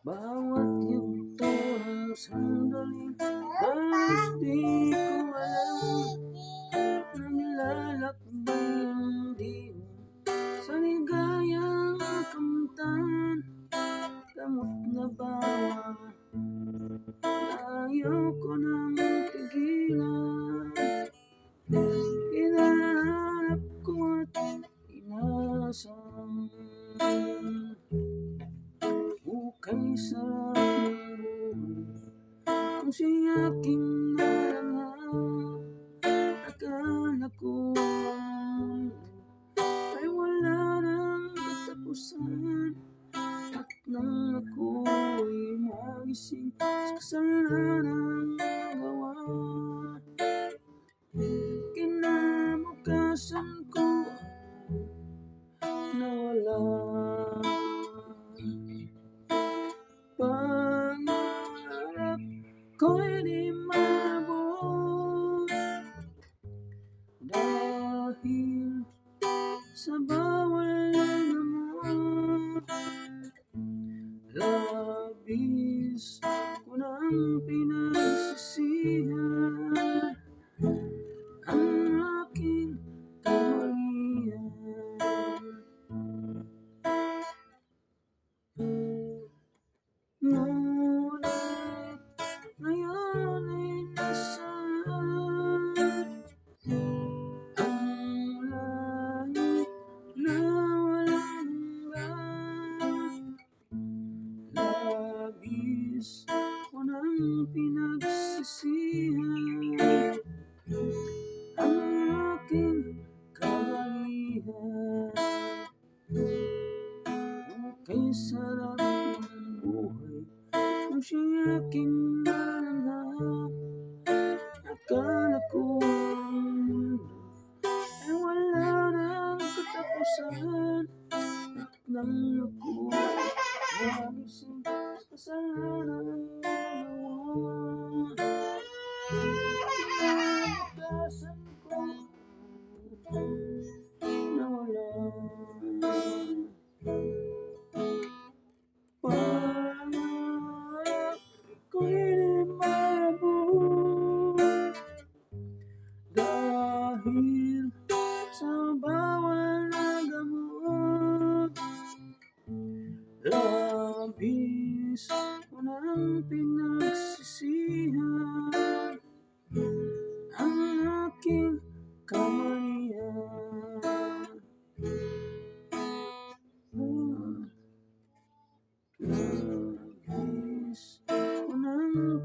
Bawat yugto ng sandaling halos di ko alam. Naglalakbay ang diwa sa ligayang kamtan. Gamot na bawa, ayaw ko nang tigilan. Hinahanap ko at inasam. Hukay sarap ng buhay kung siya'y aking nalanghap. Akala ko ang mundo ay wala nang katapusan. At nang ako'y magising sa kasalanang nagawa, kinabukasan ko nawala. Pangarap ko'y di maabot dahil sa bawal na gamot. Labis ko nang pinagsisihan ang aking kamalian. Ngunit ngayon ay nasaan ang langit na walang hanggan. Labis ko nang pinagsisihan ang aking kamalian. Kay sarap ng buhay kung siya'y aking nalanghap. Akala ko ang mundo ay wala nang katapusan. At nang ako'y magising sa kasalanang nagawa, kinabukasan ko nawala. Pangarap ko'y di maabot dahil sa bawal na gamot. Labis ko nang pinagsisihan ang aking kamalian. Labis ko nang